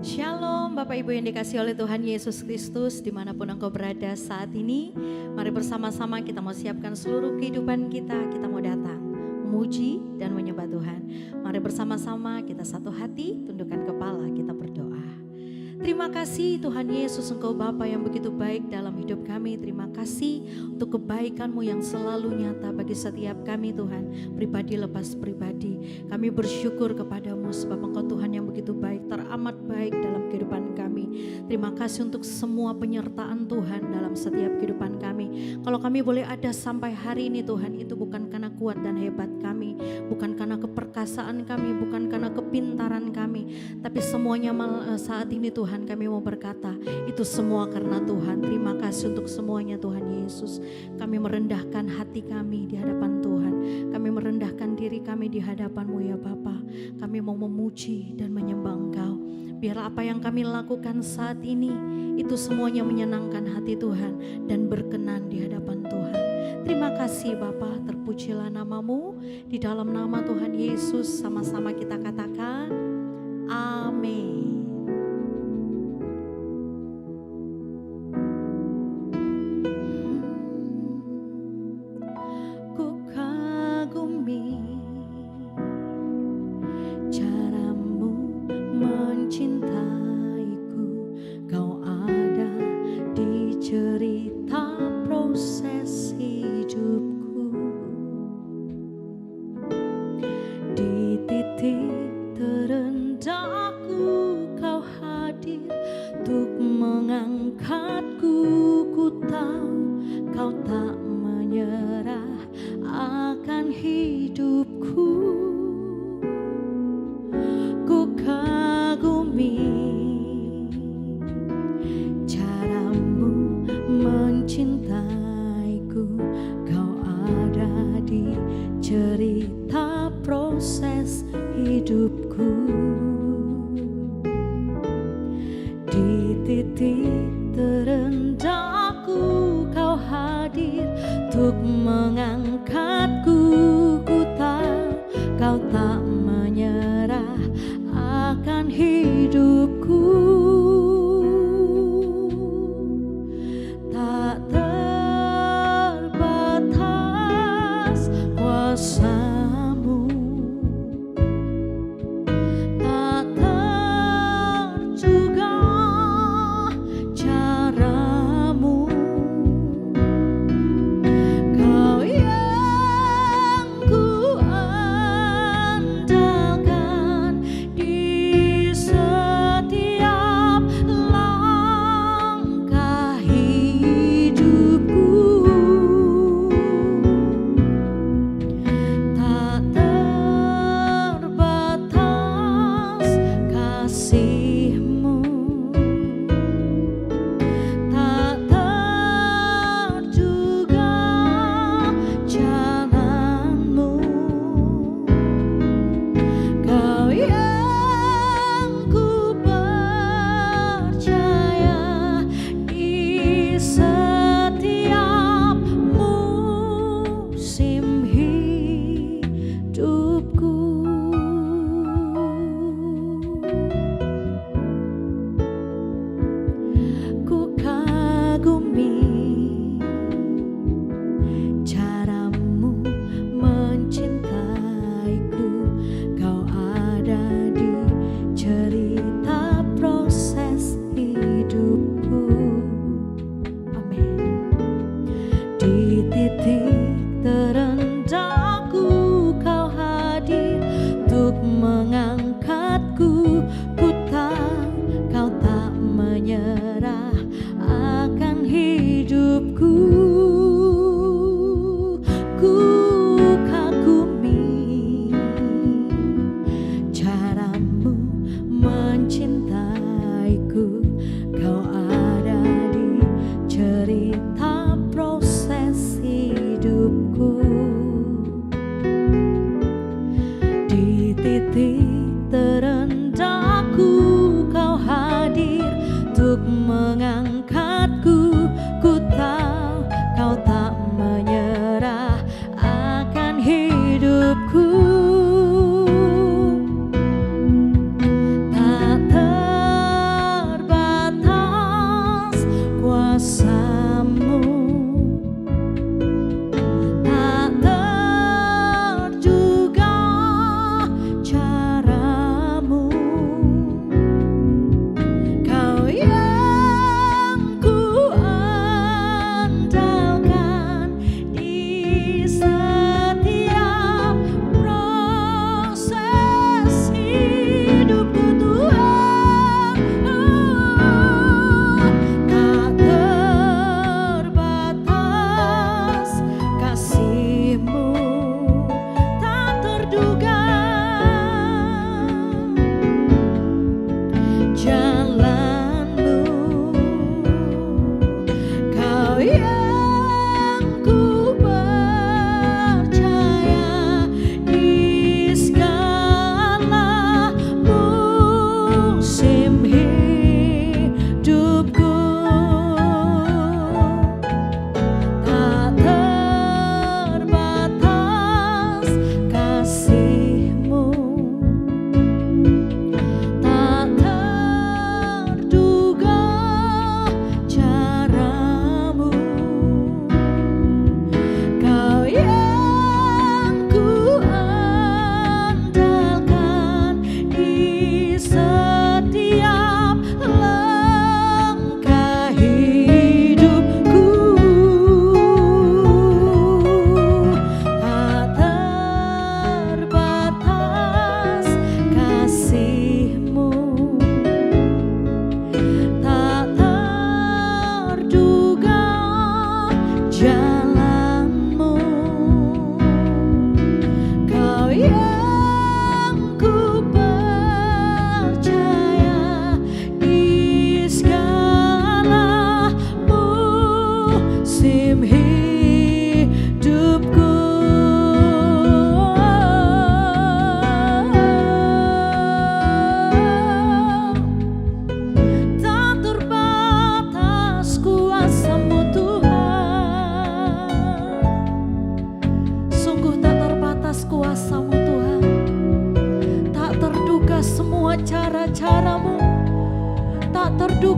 Shalom Bapak Ibu yang dikasihi oleh Tuhan Yesus Kristus, dimanapun engkau berada saat ini. Mari bersama-sama kita mau siapkan seluruh kehidupan kita mau datang memuji dan menyembah Tuhan. Mari bersama-sama kita satu hati, tundukkan kepala, kita berdoa. Terima kasih Tuhan Yesus, Engkau Bapa yang begitu baik dalam hidup kami. Terima kasih untuk kebaikan-Mu yang selalu nyata bagi setiap kami Tuhan, pribadi lepas pribadi. Kami bersyukur kepadamu sebab Engkau Tuhan yang begitu baik, teramat baik dalam kehidupan kami. Terima kasih untuk semua penyertaan Tuhan dalam setiap kehidupan kami. Kalau kami boleh ada sampai hari ini Tuhan, itu bukan karena kuat dan hebat kami, bukan karena keperkasaan kami, bukan karena kepintaran kami, tapi semuanya saat ini Tuhan kami mau berkata, itu semua karena Tuhan. Terima kasih untuk semuanya Tuhan Yesus. Kami merendahkan hati kami di hadapan Tuhan. Kami merendahkan diri kami di hadapan-Mu ya Bapa. Kami mau memuji dan menyembah Engkau. Biar apa yang kami lakukan saat ini, itu semuanya menyenangkan hati Tuhan dan berkenan di hadapan Tuhan. Terima kasih Bapa, terpujilah nama-Mu. Di dalam nama Tuhan Yesus sama-sama kita katakan, amin.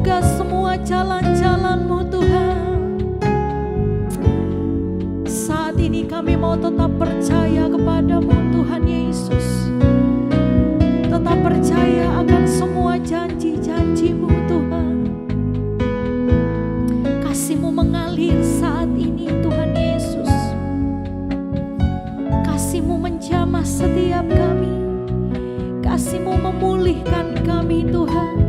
buka semua jalan-jalan-Mu Tuhan. Saat ini kami mau tetap percaya kepadamu Tuhan Yesus. Tetap percaya akan semua janji-janji-Mu Tuhan. Kasih-Mu mengalir saat ini Tuhan Yesus. Kasih-Mu menjamah setiap kami. Kasih-Mu memulihkan kami Tuhan.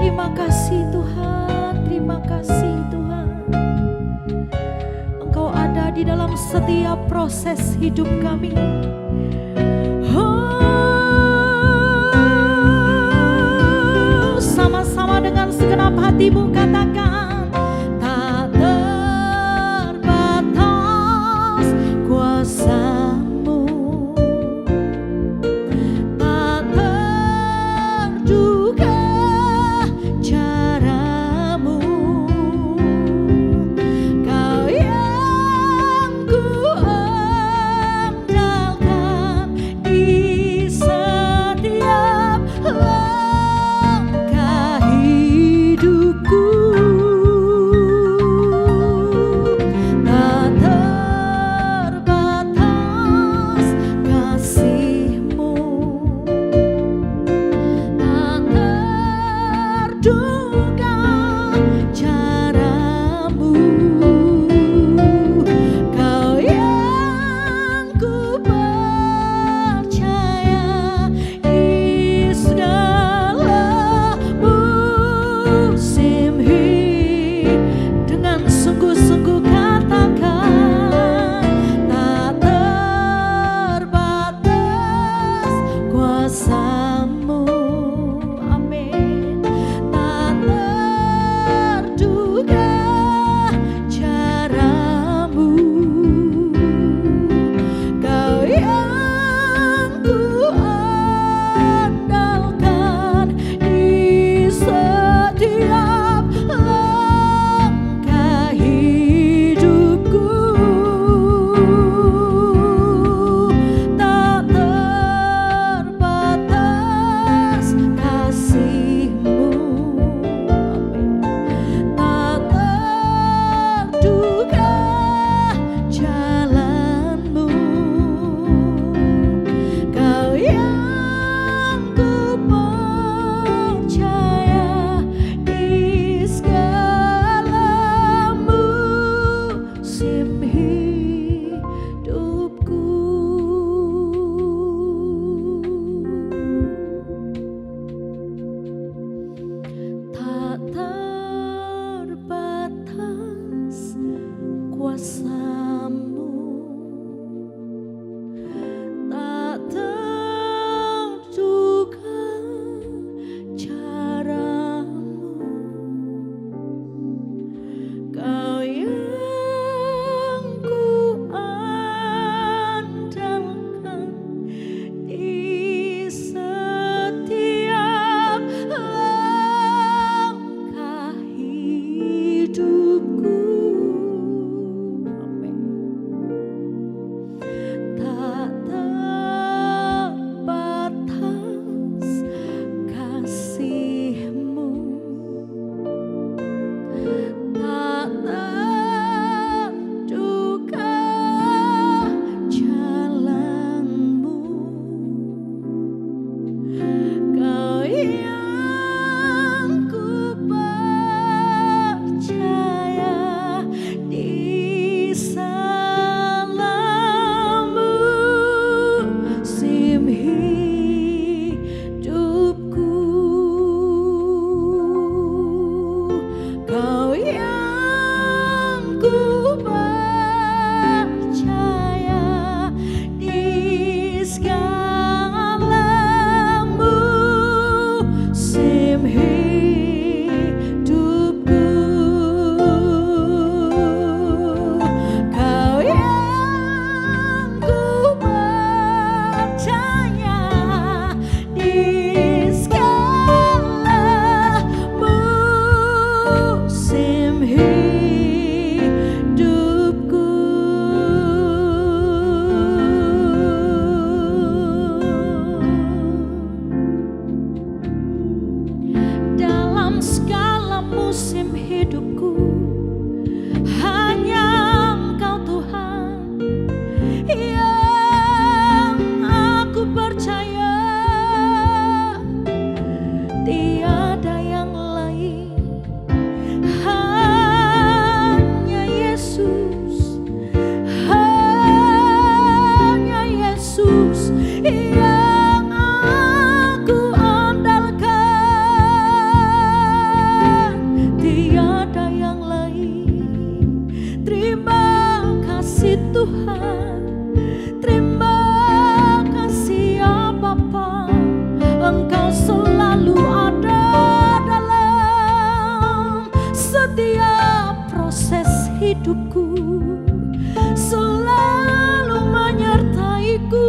Terima kasih Tuhan, terima kasih Tuhan. Engkau ada di dalam setiap proses hidup kami. Oh, sama-sama dengan segenap hatimu katakan, tak terbatas kuasa-Mu, tak terduga cara-Mu. Kau yang ku andalkan di setiap langkah hidupku. Tak terbatas kasih-Mu, tak terduga cara-Mu. Kau yang ku percaya di segala musim hidup. Dengan sungguh-sungguh katakan, tak terbatas kuasa-Mu. Amin. Tak terduga cara-Mu. Kau yang ku andalkan di setiap langkah hidupku. Tak terbatas kasih-Mu. Amin. Tak terduga jalan-Mu. Kau yang ku percaya di segala musim hidupku. Tak terbatas kuasa-Mu, tak terduga cara-Mu. Kau yang ku andalkan di setiap langkah hidupku. Amin. Tak terbatas kasih-Mu, tak terduga jalan-Mu. Kau yang ku percaya di segala musim hidupku. Kau yang ku percaya di segala musim hidupku. Kau yang ku percaya di segala musim hidupku. yang aku andalkan, tiada yang lain. Terima kasih Tuhan, terima kasih ya Bapa, Engkau selalu ada dalam setiap proses hidupku, selalu menyertaiku,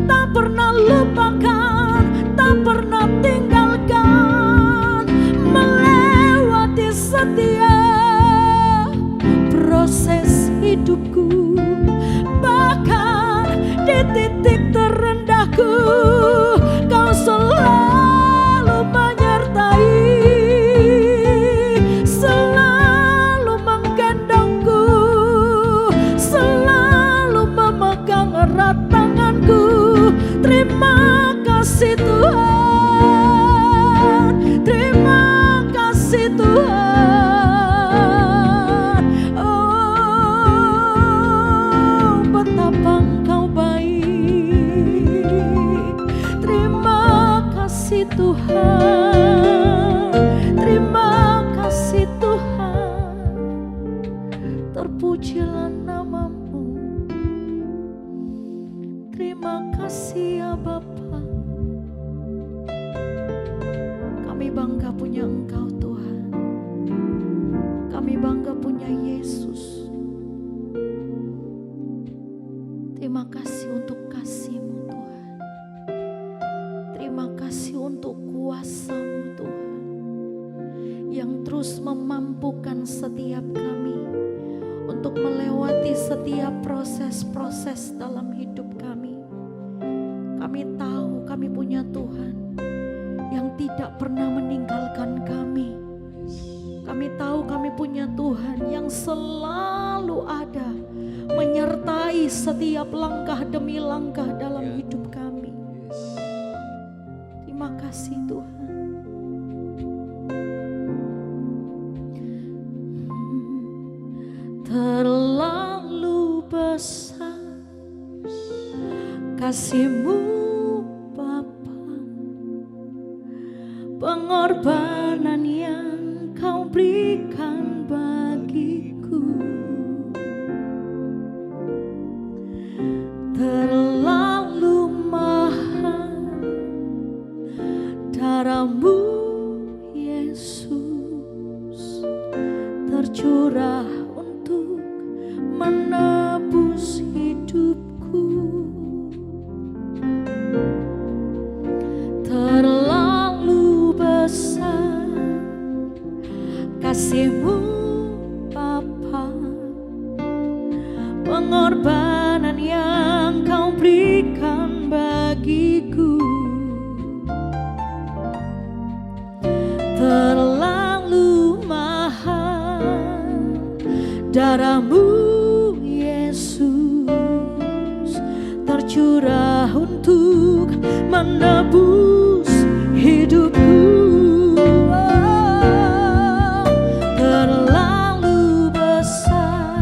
tak pernah lupakan, tak pernah tinggalkan, melewati setiap proses hidupku. Bahkan di titik terendahku, Kau selalu menyertai, selalu menggendongku, selalu memegang erat tanganku. Terima kasih Tuhan, terima kasih Tuhan. Oh, betapa Engkau baik. Terima kasih Tuhan, terima kasih Tuhan. Terpujilah nama-Mu. Terima kasih ya Bapa. Kami bangga punya Engkau Tuhan. Kami bangga punya Yesus. Terima kasih untuk kasih-Mu Tuhan. Terima kasih untuk kuasa-Mu Tuhan, yang terus memampukan setiap kami untuk melewati setiap proses-proses dalam hidup kami. Kami tahu kami punya Tuhan yang tidak pernah meninggalkan kami. Kami tahu kami punya Tuhan yang selalu ada, menyertai setiap langkah demi langkah dalam hidup kami. Terima kasih Tuhan. Terlalu besar kasih-Mu Bapa, pengorbanan yang Kau berikan bagiku. Terlalu mahal darah-Mu Yesus, tercurah untuk menebus hidupku. Terlalu besar kasih-Mu Bapa, pengorbanan yang Kau berikan bagiku. Terlalu mahal darah-Mu Yesus, tercurah untuk menebus hidupku. Terlalu besar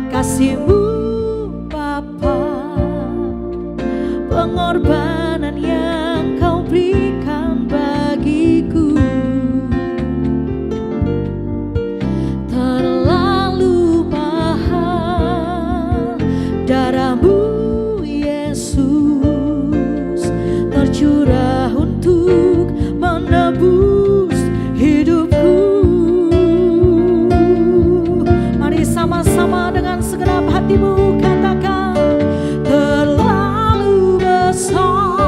kasih-Mu Bapa, pengorbanan yang Kau berikan bagiku. Terlalu mahal darah-Mu Yesus, tercurah untuk menebus hidupku. Mari sama-sama dengan segenap hatimu katakan, terlalu besar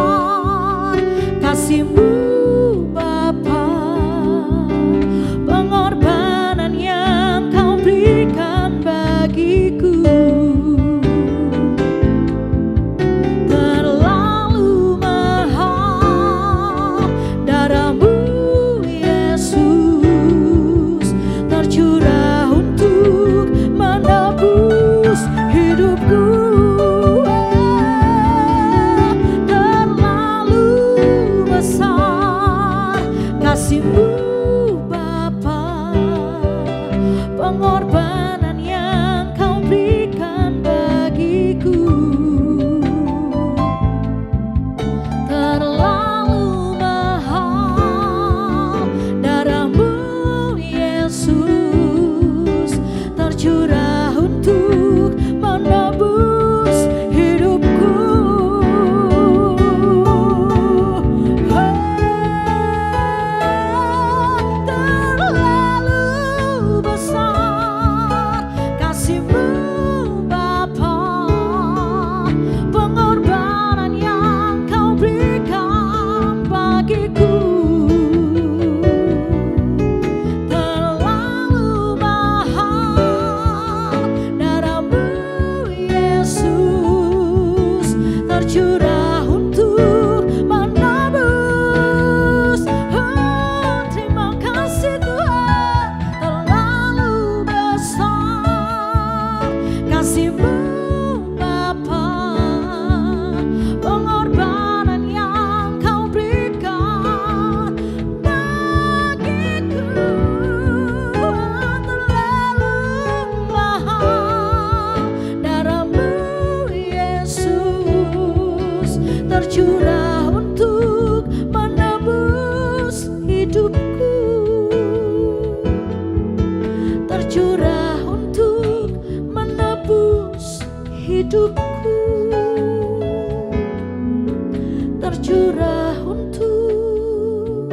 tercurah untuk menebus hidupku, tercurah untuk menebus hidupku, tercurah untuk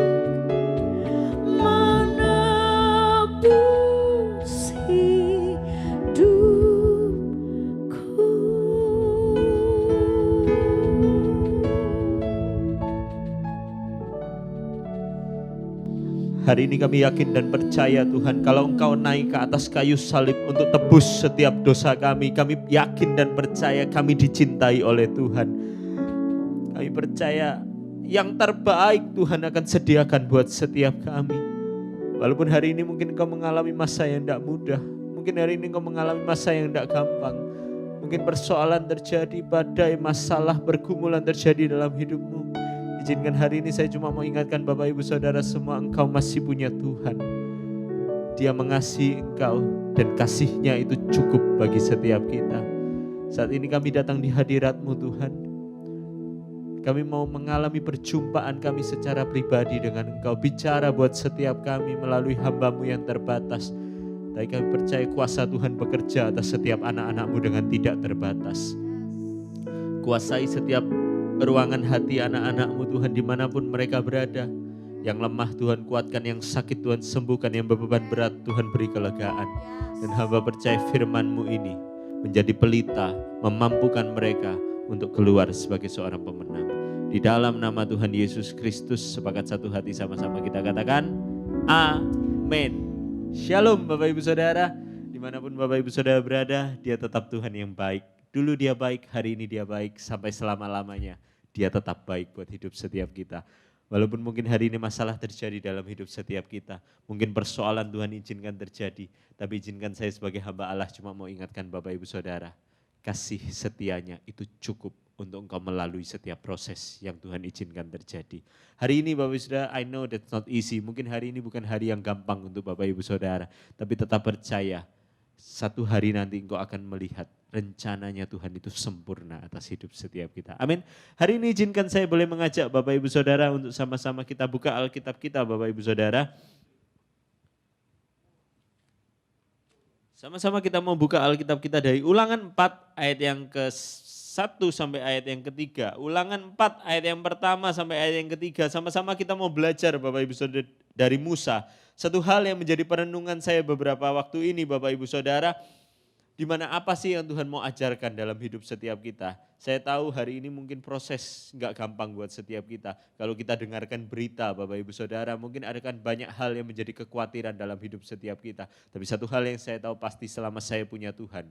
menebus hidupku. Hari ini kami yakin dan percaya Tuhan, kalau Engkau naik ke atas kayu salib untuk tebus setiap dosa kami yakin dan percaya kami dicintai oleh Tuhan. Kami percaya yang terbaik Tuhan akan sediakan buat setiap kami. Walaupun hari ini mungkin Engkau mengalami masa yang tidak mudah, mungkin hari ini Engkau mengalami masa yang tidak gampang, mungkin persoalan terjadi, badai, masalah, pergumulan terjadi dalam hidupmu. Izinkan hari ini saya cuma mau ingatkan Bapak Ibu Saudara semua, Engkau masih punya Tuhan. Dia mengasihi engkau dan kasih-Nya itu cukup bagi setiap kita. Saat ini kami datang di hadirat-Mu Tuhan. Kami mau mengalami perjumpaan kami secara pribadi dengan Engkau. Bicara buat setiap kami melalui hamba-Mu yang terbatas. Tapi kami percaya kuasa Tuhan bekerja atas setiap anak-anak-Mu dengan tidak terbatas. Kuasai setiap ruangan hati anak-anak-Mu Tuhan dimanapun mereka berada. Yang lemah Tuhan kuatkan, yang sakit Tuhan sembuhkan, yang berbeban berat Tuhan beri kelegaan. Dan hamba percaya firman-Mu ini menjadi pelita, memampukan mereka untuk keluar sebagai seorang pemenang. Di dalam nama Tuhan Yesus Kristus, sepakat satu hati sama-sama kita katakan, amin. Shalom Bapak Ibu Saudara, dimanapun Bapak Ibu Saudara berada, Dia tetap Tuhan yang baik. Dulu Dia baik, hari ini Dia baik, sampai selama-lamanya Dia tetap baik buat hidup setiap kita. Walaupun mungkin hari ini masalah terjadi dalam hidup setiap kita, mungkin persoalan Tuhan izinkan terjadi, tapi izinkan saya sebagai hamba Allah cuma mau ingatkan Bapak Ibu Saudara, kasih setianya itu cukup untuk engkau melalui setiap proses yang Tuhan izinkan terjadi. Hari ini Bapak Ibu Saudara, I know that's not easy, mungkin hari ini bukan hari yang gampang untuk Bapak Ibu Saudara, tapi tetap percaya, satu hari nanti engkau akan melihat rencananya Tuhan itu sempurna atas hidup setiap kita. Amin. Hari ini izinkan saya boleh mengajak Bapak Ibu Saudara untuk sama-sama kita buka Alkitab kita Bapak Ibu Saudara. Sama-sama kita mau buka Alkitab kita dari Ulangan 4 ayat yang ke-1 sampai ayat yang ke-3. Ulangan 4 ayat yang pertama sampai ayat yang ke-3. Sama-sama kita mau belajar Bapak Ibu Saudara dari Musa. Satu hal yang menjadi perenungan saya beberapa waktu ini Bapak Ibu Saudara, di mana apa sih yang Tuhan mau ajarkan dalam hidup setiap kita. Saya tahu hari ini mungkin proses gak gampang buat setiap kita. Kalau kita dengarkan berita Bapak Ibu Saudara, mungkin ada kan banyak hal yang menjadi kekhawatiran dalam hidup setiap kita. Tapi satu hal yang saya tahu pasti selama saya punya Tuhan,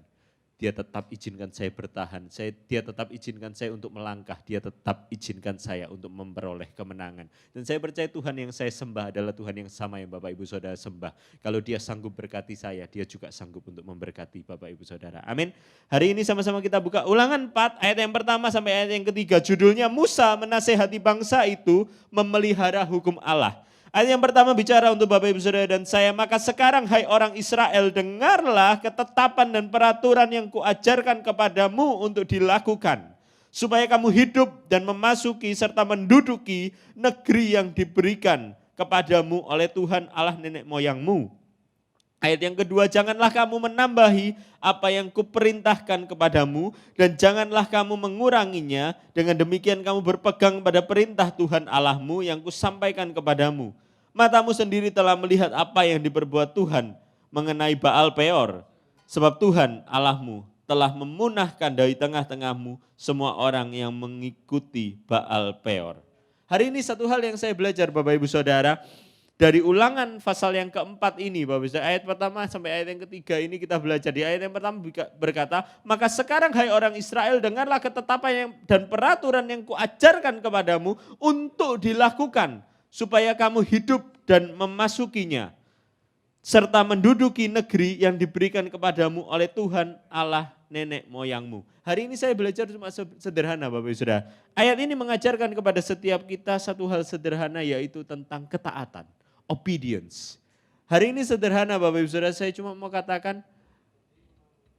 Dia tetap izinkan saya bertahan, Dia tetap izinkan saya untuk melangkah, Dia tetap izinkan saya untuk memperoleh kemenangan. Dan saya percaya Tuhan yang saya sembah adalah Tuhan yang sama yang Bapak Ibu Saudara sembah. Kalau Dia sanggup berkati saya, Dia juga sanggup untuk memberkati Bapak Ibu Saudara. Amin. Hari ini sama-sama kita buka Ulangan 4 ayat yang pertama sampai ayat yang ke-3. Judulnya Musa menasehati bangsa itu memelihara hukum Allah. Ayat yang pertama bicara untuk Bapak Ibu Saudara dan saya, maka sekarang hai orang Israel, dengarlah ketetapan dan peraturan yang kuajarkan kepadamu untuk dilakukan, supaya kamu hidup dan memasuki serta menduduki negeri yang diberikan kepadamu oleh Tuhan Allah nenek moyangmu. Ayat yang kedua, janganlah kamu menambahi apa yang kuperintahkan kepadamu dan janganlah kamu menguranginya. Dengan demikian kamu berpegang pada perintah Tuhan Allahmu yang kusampaikan kepadamu. Matamu sendiri telah melihat apa yang diperbuat Tuhan mengenai Baal Peor. Sebab Tuhan Allahmu telah memunahkan dari tengah-tengahmu semua orang yang mengikuti Baal Peor. Hari ini satu hal yang saya belajar Bapak Ibu Saudara, dari Ulangan pasal yang keempat ini, Bapak Ibu, ayat pertama sampai ayat yang ketiga ini kita belajar. Di ayat yang pertama berkata, maka sekarang hai orang Israel, dengarlah ketetapan dan peraturan yang kuajarkan kepadamu untuk dilakukan, supaya kamu hidup dan memasukinya, serta menduduki negeri yang diberikan kepadamu oleh Tuhan Allah nenek moyangmu. Hari ini saya belajar cuma sederhana Bapak Ibu Saudara. Ayat ini mengajarkan kepada setiap kita satu hal sederhana, yaitu tentang ketaatan. Obedience. Hari ini sederhana Bapak Ibu Saudara, saya cuma mau katakan,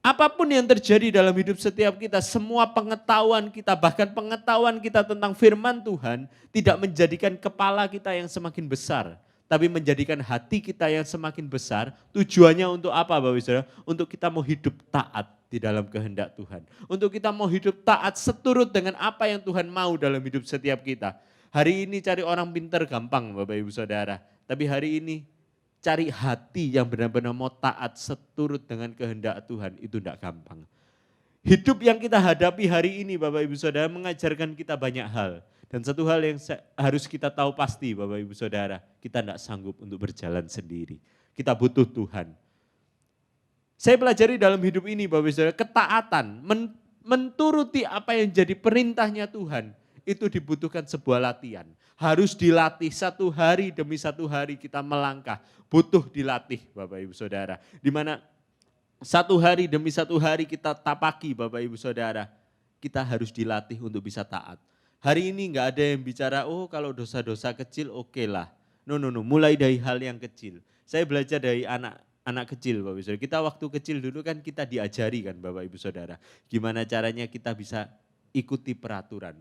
Apapun yang terjadi dalam hidup setiap kita, semua pengetahuan kita, bahkan pengetahuan kita tentang firman Tuhan tidak menjadikan kepala kita yang semakin besar, tapi menjadikan hati kita yang semakin besar. Tujuannya untuk apa Bapak Ibu Saudara? Untuk kita mau hidup taat di dalam kehendak Tuhan. Untuk kita mau hidup taat seturut dengan apa yang Tuhan mau dalam hidup setiap kita. Hari ini cari orang pintar gampang Bapak Ibu Saudara, tapi hari ini cari hati yang benar-benar mau taat seturut dengan kehendak Tuhan itu tidak gampang. Hidup yang kita hadapi hari ini Bapak Ibu Saudara mengajarkan kita banyak hal. Dan satu hal yang harus kita tahu pasti Bapak Ibu Saudara, kita tidak sanggup untuk berjalan sendiri. Kita butuh Tuhan. Saya pelajari dalam hidup ini Bapak Ibu Saudara, ketaatan, menturuti apa yang jadi perintahnya Tuhan, itu dibutuhkan sebuah latihan. Harus dilatih satu hari demi satu hari kita melangkah. Butuh dilatih Bapak Ibu Saudara. Di mana satu hari demi satu hari kita tapaki Bapak Ibu Saudara. Kita harus dilatih untuk bisa taat. Hari ini enggak ada yang bicara, oh kalau dosa-dosa kecil oke lah. No, mulai dari hal yang kecil. Saya belajar dari anak kecil Bapak Ibu Saudara. Kita waktu kecil dulu kan kita diajari kan Bapak Ibu Saudara. Gimana caranya kita bisa ikuti peraturan.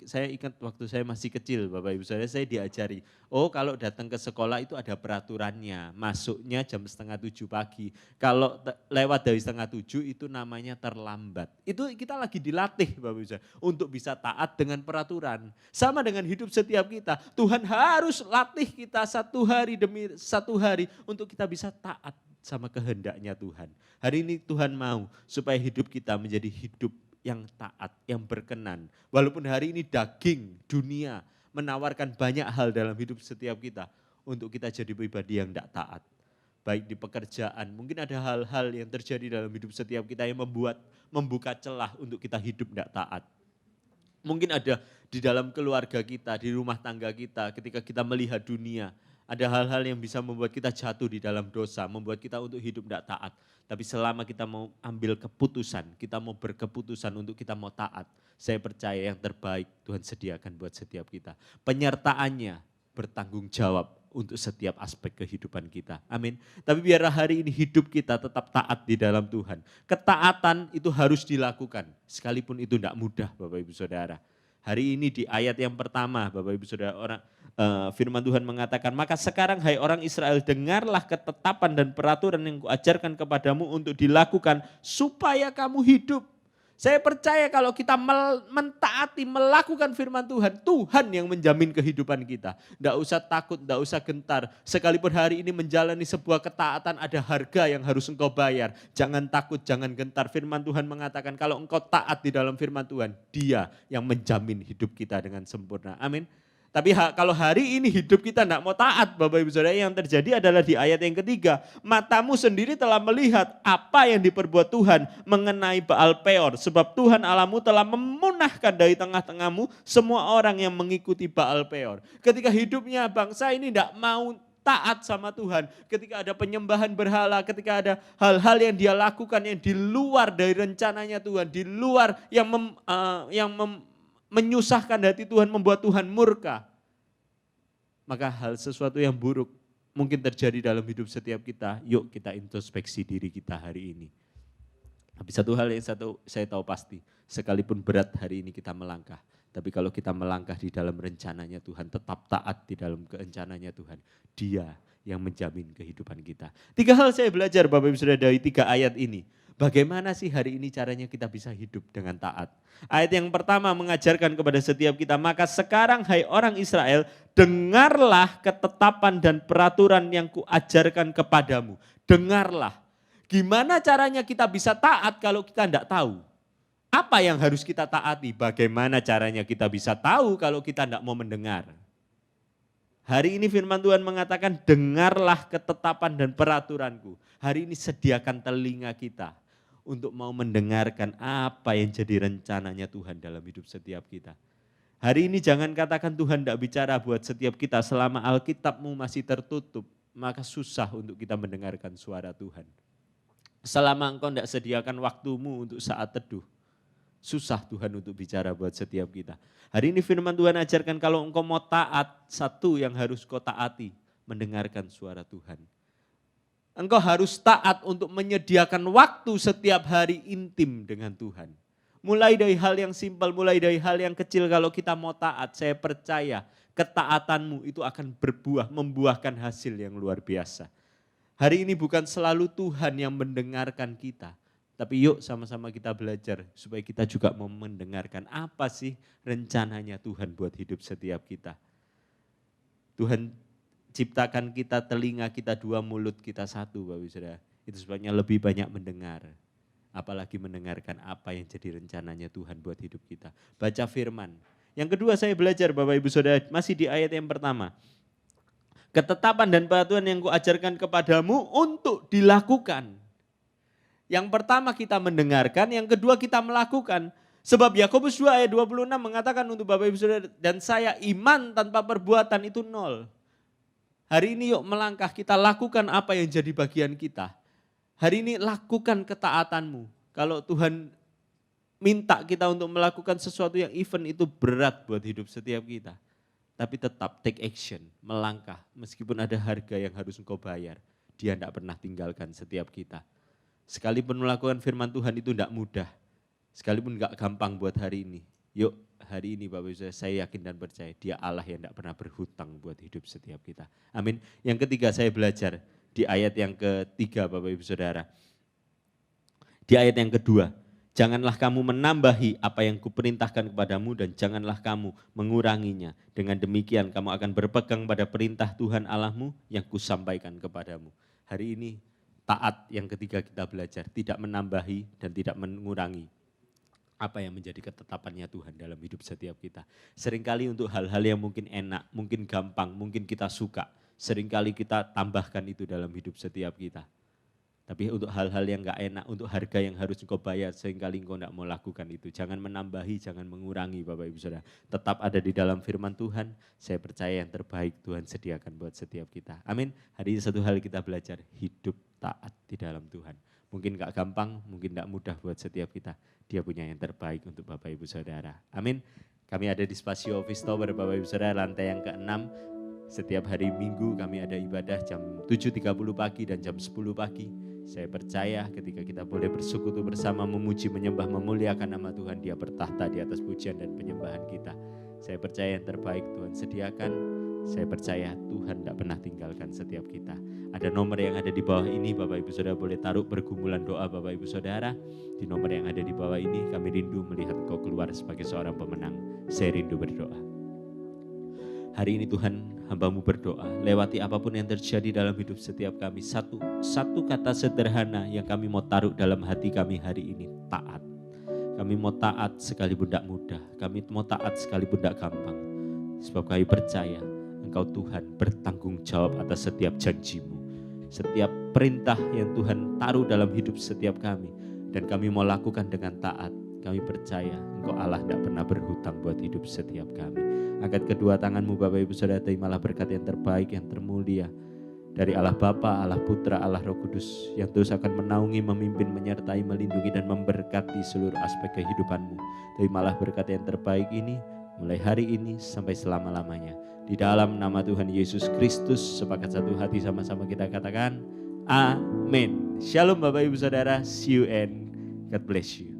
Saya ingat waktu saya masih kecil Bapak Ibu Saudara, saya diajari, oh kalau datang ke sekolah itu ada peraturannya, masuknya jam 6:30 pagi. Kalau lewat dari 6:30 itu namanya terlambat. Itu kita lagi dilatih Bapak Ibu Saudara, untuk bisa taat dengan peraturan. Sama dengan hidup setiap kita, Tuhan harus latih kita satu hari demi satu hari untuk kita bisa taat sama kehendaknya Tuhan. Hari ini Tuhan mau supaya hidup kita menjadi hidup yang taat, yang berkenan. Walaupun hari ini daging dunia menawarkan banyak hal dalam hidup setiap kita, untuk kita jadi pribadi yang tidak taat. Baik di pekerjaan, mungkin ada hal-hal yang terjadi dalam hidup setiap kita yang membuka celah untuk kita hidup tidak taat. Mungkin ada di dalam keluarga kita, di rumah tangga kita, ketika kita melihat dunia, ada hal-hal yang bisa membuat kita jatuh di dalam dosa, membuat kita untuk hidup tidak taat. Tapi selama kita mau ambil keputusan, kita mau berkeputusan untuk kita mau taat, saya percaya yang terbaik Tuhan sediakan buat setiap kita. Penyertaannya bertanggung jawab untuk setiap aspek kehidupan kita. Amin. Tapi biarlah hari ini hidup kita tetap taat di dalam Tuhan. Ketaatan itu harus dilakukan, sekalipun itu tidak mudah Bapak Ibu Saudara. Hari ini di ayat yang pertama Bapak Ibu Saudara, firman Tuhan mengatakan, maka sekarang hai orang Israel, dengarlah ketetapan dan peraturan yang kuajarkan kepadamu untuk dilakukan supaya kamu hidup. Saya percaya kalau kita mentaati, melakukan firman Tuhan, Tuhan yang menjamin kehidupan kita. Tidak usah takut, tidak usah gentar. Sekalipun hari ini menjalani sebuah ketaatan, ada harga yang harus engkau bayar. Jangan takut, jangan gentar. Firman Tuhan mengatakan kalau engkau taat di dalam firman Tuhan, Dia yang menjamin hidup kita dengan sempurna. Amin. Tapi kalau hari ini hidup kita tidak mau taat, Bapak Ibu Saudara, yang terjadi adalah di ayat yang ketiga. Matamu sendiri telah melihat apa yang diperbuat Tuhan mengenai Baal Peor. Sebab Tuhan Allahmu telah memunahkan dari tengah-tengahmu semua orang yang mengikuti Baal Peor. Ketika hidupnya bangsa ini tidak mau taat sama Tuhan, ketika ada penyembahan berhala, ketika ada hal-hal yang dia lakukan yang di luar dari rencananya Tuhan, di luar yang menyusahkan hati Tuhan, membuat Tuhan murka, maka hal sesuatu yang buruk mungkin terjadi dalam hidup setiap kita. Yuk kita introspeksi diri kita hari ini. Tapi satu hal yang saya tahu pasti, sekalipun berat hari ini kita melangkah, tapi kalau kita melangkah di dalam rencananya Tuhan, tetap taat di dalam rencananya Tuhan, Dia yang menjamin kehidupan kita. 3 hal saya belajar Bapak Ibu Saudara dari 3 ayat ini. Bagaimana sih hari ini caranya kita bisa hidup dengan taat? Ayat yang pertama mengajarkan kepada setiap kita, maka sekarang hai orang Israel, dengarlah ketetapan dan peraturan yang kuajarkan kepadamu. Dengarlah. Gimana caranya kita bisa taat kalau kita tidak tahu? Apa yang harus kita taati? Bagaimana caranya kita bisa tahu kalau kita tidak mau mendengar? Hari ini firman Tuhan mengatakan, dengarlah ketetapan dan peraturanku. Hari ini sediakan telinga kita untuk mau mendengarkan apa yang jadi rencananya Tuhan dalam hidup setiap kita. Hari ini jangan katakan Tuhan tidak bicara buat setiap kita, selama Alkitabmu masih tertutup, maka susah untuk kita mendengarkan suara Tuhan. Selama engkau tidak sediakan waktumu untuk saat teduh, susah Tuhan untuk bicara buat setiap kita. Hari ini firman Tuhan ajarkan kalau engkau mau taat, satu yang harus kau taati, mendengarkan suara Tuhan. Engkau harus taat untuk menyediakan waktu setiap hari intim dengan Tuhan. Mulai dari hal yang simpel, mulai dari hal yang kecil, kalau kita mau taat, saya percaya ketaatanmu itu akan membuahkan hasil yang luar biasa. Hari ini bukan selalu Tuhan yang mendengarkan kita, tapi yuk sama-sama kita belajar supaya kita juga mau mendengarkan apa sih rencananya Tuhan buat hidup setiap kita. Tuhan ciptakan kita telinga kita dua, mulut kita satu, Bapak Ibu Saudara. Itu sebabnya lebih banyak mendengar, apalagi mendengarkan apa yang jadi rencananya Tuhan buat hidup kita. Baca firman. Yang kedua saya belajar Bapak Ibu Saudara, masih di ayat yang pertama. Ketetapan dan peraturan yang kuajarkan kepadamu untuk dilakukan. Yang pertama kita mendengarkan, yang kedua kita melakukan. Sebab Yakobus 2 ayat 26 mengatakan untuk Bapak Ibu Saudara, dan saya iman tanpa perbuatan itu nol. Hari ini yuk melangkah, kita lakukan apa yang jadi bagian kita. Hari ini lakukan ketaatanmu. Kalau Tuhan minta kita untuk melakukan sesuatu yang event itu berat buat hidup setiap kita. Tapi tetap take action, melangkah. Meskipun ada harga yang harus engkau bayar, Dia tidak pernah tinggalkan setiap kita. Sekalipun melakukan firman Tuhan itu tidak mudah. Sekalipun enggak gampang buat hari ini. Yuk hari ini Bapak Ibu saya yakin dan percaya Dia Allah yang tidak pernah berhutang buat hidup setiap kita. Amin. Yang ketiga saya belajar di ayat yang ketiga Bapak Ibu Saudara. Di ayat yang kedua, janganlah kamu menambahi apa yang kuperintahkan kepadamu dan janganlah kamu menguranginya. Dengan demikian kamu akan berpegang pada perintah Tuhan Allahmu yang kusampaikan kepadamu. Hari ini taat yang ketiga kita belajar, tidak menambahi dan tidak mengurangi apa yang menjadi ketetapannya Tuhan dalam hidup setiap kita. Seringkali untuk hal-hal yang mungkin enak, mungkin gampang, mungkin kita suka, seringkali kita tambahkan itu dalam hidup setiap kita. Tapi untuk hal-hal yang enggak enak, untuk harga yang harus engkau bayar, seringkali engkau tidak mau lakukan itu. Jangan menambahi, jangan mengurangi Bapak Ibu Saudara. Tetap ada di dalam firman Tuhan, saya percaya yang terbaik Tuhan sediakan buat setiap kita. Amin. Hari ini satu hal kita belajar, hidup taat di dalam Tuhan. Mungkin enggak gampang, mungkin enggak mudah buat setiap kita. Dia punya yang terbaik untuk Bapak Ibu Saudara. Amin. Kami ada di Spasio Office Tower Bapak Ibu Saudara, lantai yang ke-6. Setiap hari Minggu kami ada ibadah jam 7.30 pagi dan jam 10 pagi. Saya percaya ketika kita boleh bersekutu bersama, memuji, menyembah, memuliakan nama Tuhan, Dia bertahta di atas pujian dan penyembahan kita. Saya percaya yang terbaik Tuhan sediakan. Saya percaya Tuhan tidak pernah tinggalkan setiap kita. Ada nomor yang ada di bawah ini, Bapak Ibu Saudara boleh taruh pergumulan doa Bapak Ibu Saudara. Di nomor yang ada di bawah ini, kami rindu melihat Engkau keluar sebagai seorang pemenang. Saya rindu berdoa. Hari ini Tuhan, hamba-Mu berdoa, lewati apapun yang terjadi dalam hidup setiap kami. Satu kata sederhana yang kami mau taruh dalam hati kami hari ini, taat. Kami mau taat sekalipun tidak mudah, kami mau taat sekalipun tidak gampang. Sebab kami percaya Engkau Tuhan bertanggung jawab atas setiap janji-Mu. Setiap perintah yang Tuhan taruh dalam hidup setiap kami. Dan kami mau lakukan dengan taat. Kami percaya Engkau Allah tidak pernah berhutang buat hidup setiap kami. Angkat kedua tangan-Mu Bapak Ibu Saudara, terimalah berkat yang terbaik, yang termulia. Dari Allah Bapa, Allah Putra, Allah Roh Kudus. Yang terus akan menaungi, memimpin, menyertai, melindungi dan memberkati seluruh aspek kehidupan-Mu. Terimalah berkat yang terbaik ini mulai hari ini sampai selama-lamanya. Di dalam nama Tuhan Yesus Kristus, sepakat satu hati sama-sama kita katakan, amin. Shalom Bapak Ibu Saudara, see you and God bless you.